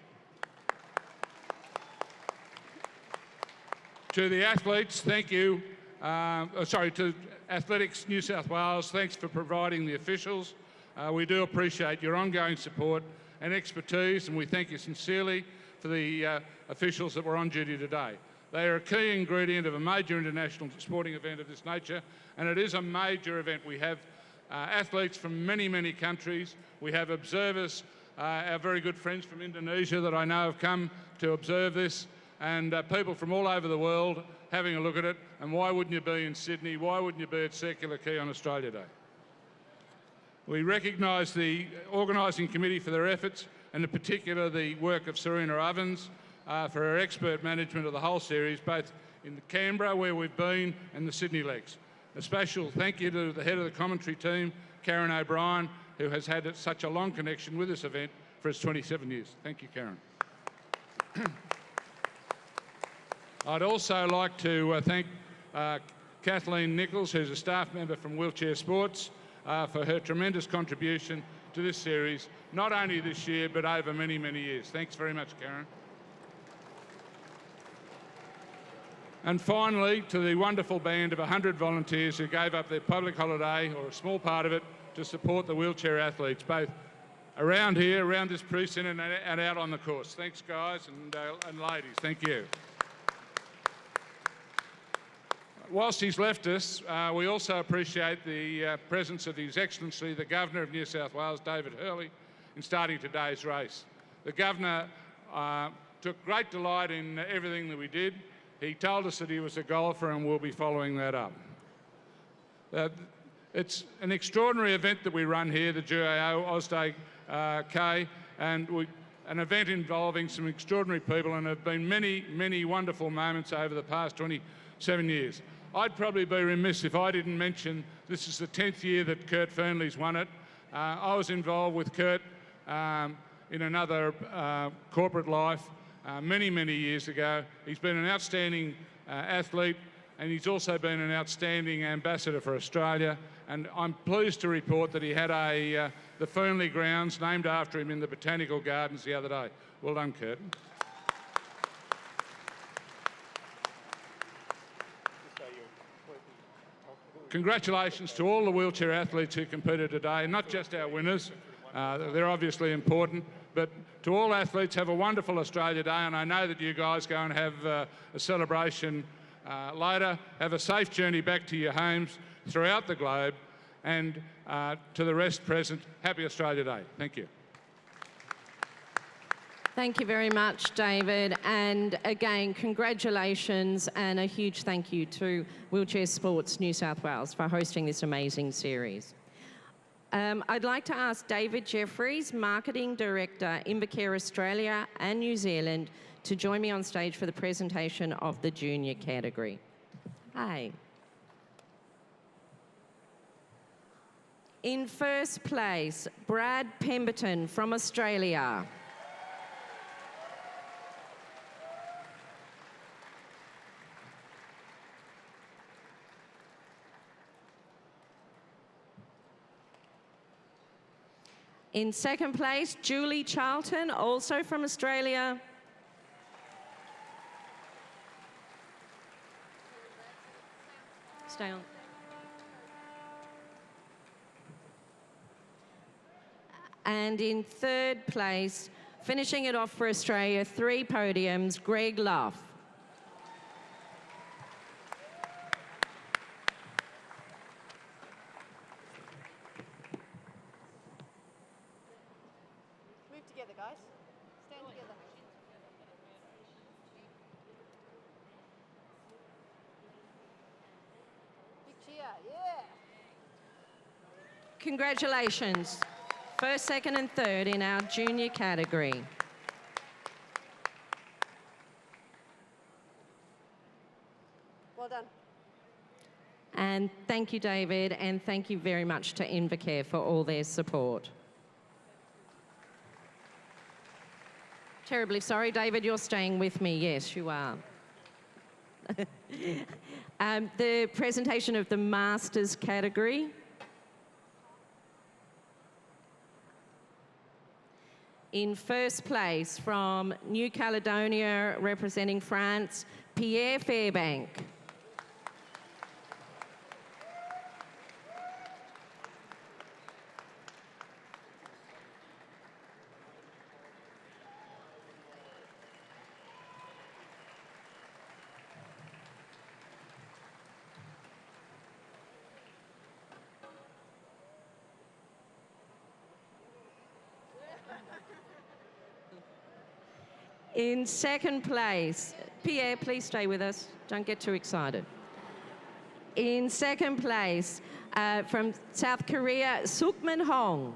To the athletes, thank you. To Athletics New South Wales, thanks for providing the officials. We do appreciate your ongoing support and expertise, and we thank you sincerely for the officials that were on duty today. They are a key ingredient of a major international sporting event of this nature, and it is a major event. We have athletes from many, many countries. We have observers, our very good friends from Indonesia that I know have come to observe this, and people from all over the world having a look at it. And why wouldn't you be in Sydney? Why wouldn't you be at Circular Quay on Australia Day? We recognise the organising committee for their efforts, and in particular the work of Serena Ovens for her expert management of the whole series, both in Canberra, where we've been, and the Sydney legs. A special thank you to the head of the commentary team, Karen O'Brien, who has had such a long connection with this event for its 27 years. Thank you, Karen. I'd also like to thank Kathleen Nichols, who's a staff member from Wheelchair Sports, for her tremendous contribution to this series, not only this year, but over many, many years. Thanks very much, Karen. And finally, to the wonderful band of 100 volunteers who gave up their public holiday, or a small part of it, to support the wheelchair athletes, both around here, around this precinct, and out on the course. Thanks, guys and ladies. Thank you. Whilst he's left us, we also appreciate the presence of His Excellency, the Governor of New South Wales, David Hurley, in starting today's race. The Governor took great delight in everything that we did. He told us that he was a golfer, and we'll be following that up. It's an extraordinary event that we run here, the GIO Day10K, and an event involving some extraordinary people, and there have been many, many wonderful moments over the past 27 years. I'd probably be remiss if I didn't mention this is the 10th year that Kurt Fearnley's won it. I was involved with Kurt in another corporate life many, many years ago. He's been an outstanding athlete, and he's also been an outstanding ambassador for Australia. And I'm pleased to report that he had the Fearnley grounds named after him in the Botanical Gardens the other day. Well done, Kurt. Congratulations to all the wheelchair athletes who competed today, not just our winners. They're obviously important, but to all athletes, have a wonderful Australia Day, and I know that you guys go and have a celebration later. Have a safe journey back to your homes throughout the globe, and to the rest present, happy Australia Day. Thank you. Thank you very much, David. And again, congratulations and a huge thank you to Wheelchair Sports New South Wales for hosting this amazing series. I'd like to ask David Jeffries, Marketing Director, Invacare Australia and New Zealand, to join me on stage for the presentation of the junior category. Hi. In first place, Brad Pemberton from Australia. In second place, Julie Charlton, also from Australia. Stay on. And in third place, finishing it off for Australia, 3 podiums, Greg Luff. Move together, guys. Stand together. Big cheer, yeah. Congratulations. First, second and third in our junior category. Well done. And thank you, David, and thank you very much to Invacare for all their support. Terribly sorry, David, you're staying with me. Yes, you are. The presentation of the Masters category. In first place, from New Caledonia, representing France, Pierre Fairbank. In second place, Pierre, please stay with us. Don't get too excited. In second place, from South Korea, Sukman Hong.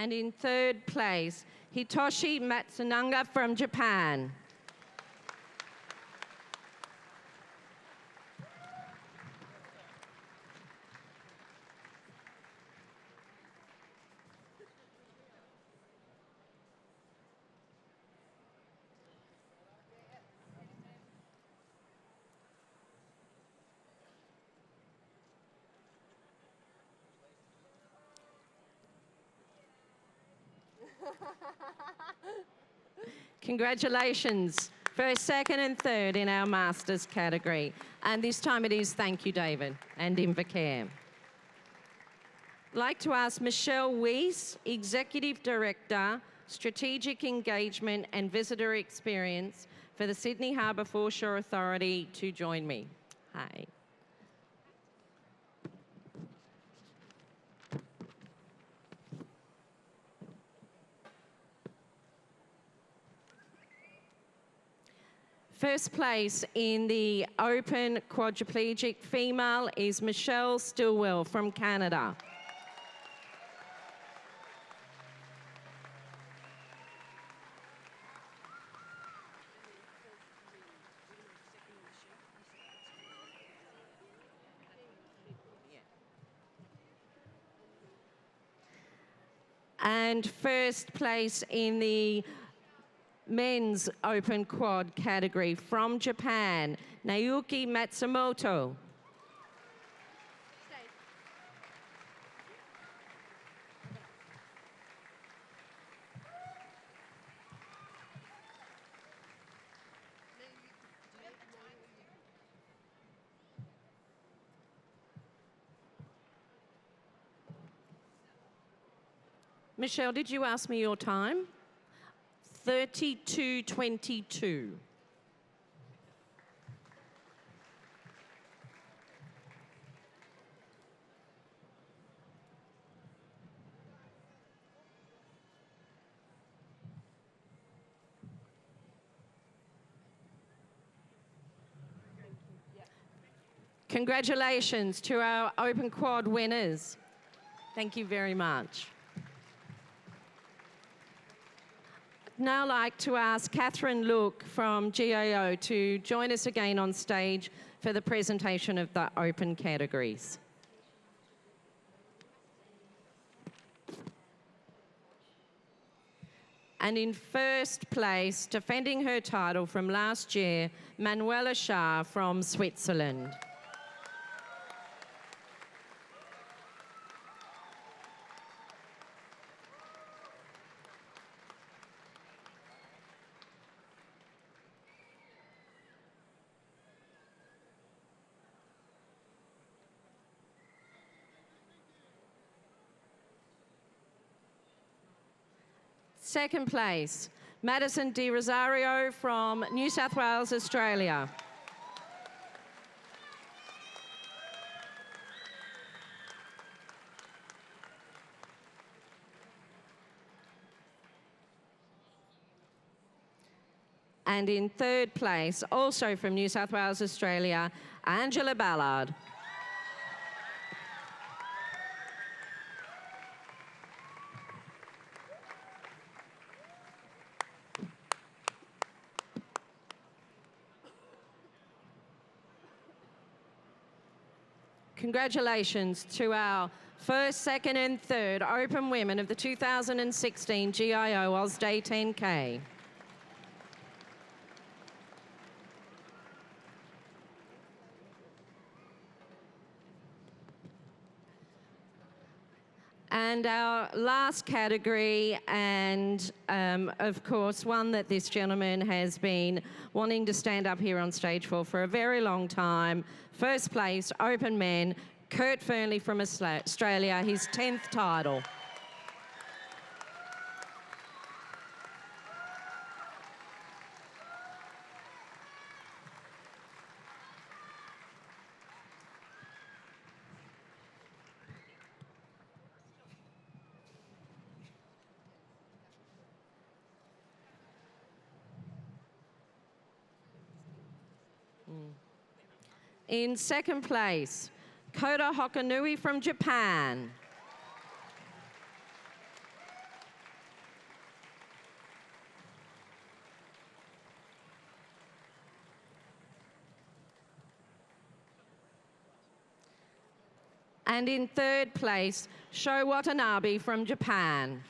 And in third place, Hitoshi Matsunaga from Japan. Congratulations. First, second, and third in our Masters category. And this time it is thank you, David, and Invacare. I'd like to ask Michelle Weiss, Executive Director, Strategic Engagement and Visitor Experience for the Sydney Harbour Foreshore Authority, to join me. Hi. First place in the open quadriplegic female is Michelle Stillwell from Canada. And first place in the men's open quad category from Japan, Naoki Matsumoto. Michelle, did you ask me your time? 32:22. Congratulations to our open quad winners. Thank you very much. Now like to ask Catherine Look from GIO to join us again on stage for the presentation of the open categories. And in first place, defending her title from last year, Manuela Shah from Switzerland. Second place, Madison Di Rosario from New South Wales, Australia. And in third place, also from New South Wales, Australia, Angela Ballard. Congratulations to our first, second and third open women of the 2016 GIO Oz Day 10K. And our last category, and of course one that this gentleman has been wanting to stand up here on stage for a very long time. First place, open men, Kurt Fernley from Australia, his 10th title. In second place, Kota Hokanui from Japan. And in third place, Sho Watanabe from Japan.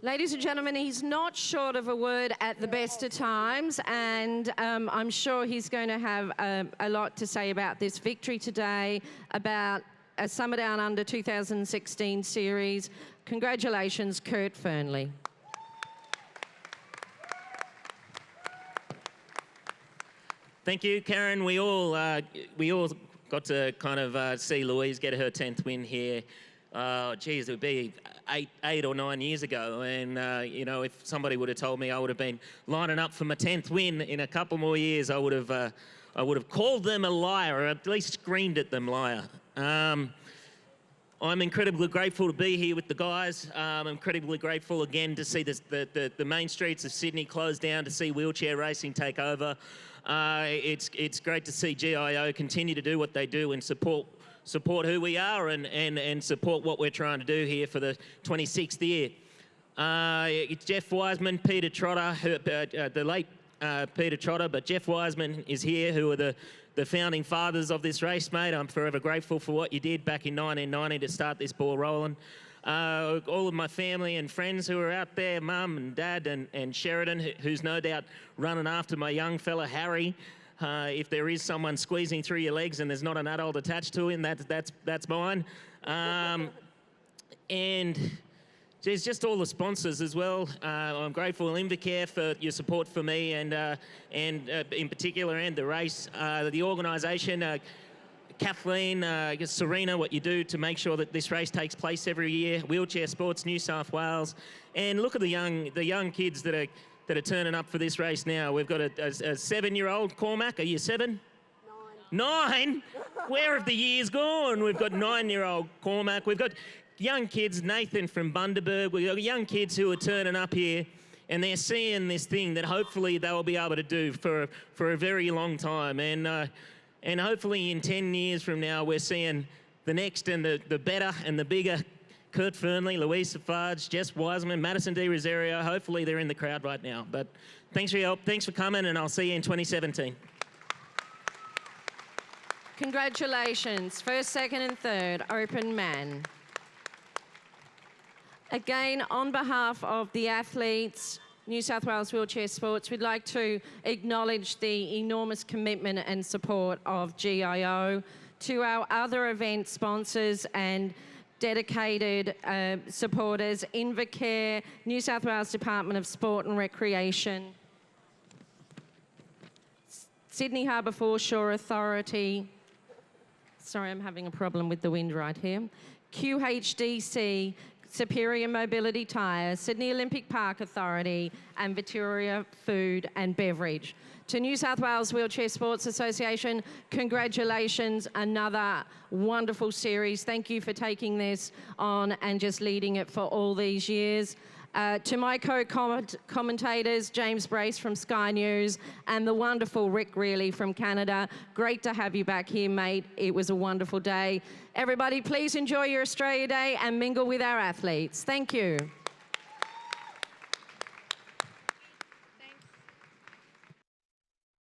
Ladies and gentlemen, he's not short of a word at the best of times, and I'm sure he's going to have a lot to say about this victory today, about a Summer Down Under 2016 series. Congratulations, Kurt Fernley. Thank you, Karen. We all got to kind of see Louise get her 10th win here. Geez, it would be eight or 9 years ago, and you know, if somebody would have told me I would have been lining up for my 10th win in a couple more years, I would have called them a liar, or at least screamed at them liar. I'm incredibly grateful to be here with the guys. I'm incredibly grateful again to see the main streets of Sydney closed down, to see wheelchair racing take over. It's great to see GIO continue to do what they do and support who we are and support what we're trying to do here for the 26th year. It's Jeff Wiseman, Peter Trotter, the late Peter Trotter, but Jeff Wiseman is here, who are the founding fathers of this race, mate. I'm forever grateful for what you did back in 1990 to start this ball rolling. All of my family and friends who are out there, Mum and Dad and Sheridan, who's no doubt running after my young fella Harry. If there is someone squeezing through your legs and there's not an adult attached to him, that's mine. And there's just all the sponsors as well. I'm grateful, Invacare, for your support for me and in particular, and the race. The organisation, Kathleen, Serena, what you do to make sure that this race takes place every year. Wheelchair Sports New South Wales, and look at the young kids that are turning up for this race now. We've got a 7-year-old, Cormac. Are you 7? 9? Where have the years gone? We've got 9-year-old Cormac. We've got young kids, Nathan from Bundaberg. We've got young kids who are turning up here, and they're seeing this thing that hopefully they'll be able to do for a very long time. And hopefully in 10 years from now, we're seeing the next and the better and the bigger Kurt Fernley, Louise Saffage, Jess Wiseman, Madison Di Rosario. Hopefully they're in the crowd right now. But thanks for your help. Thanks for coming, and I'll see you in 2017. Congratulations. First, second and third, open man. Again, on behalf of the athletes, New South Wales Wheelchair Sports, we'd like to acknowledge the enormous commitment and support of GIO, to our other event sponsors and dedicated supporters, Invacare, New South Wales Department of Sport and Recreation, Sydney Harbour Foreshore Authority, sorry, I'm having a problem with the wind right here, QHDC, Superior Mobility Tyre, Sydney Olympic Park Authority, and Victoria Food and Beverage. To New South Wales Wheelchair Sports Association, congratulations, another wonderful series. Thank you for taking this on and just leading it for all these years. To my co-commentators, James Brace from Sky News and the wonderful Rick Reilly from Canada. Great to have you back here, mate. It was a wonderful day. Everybody, please enjoy your Australia Day and mingle with our athletes. Thank you.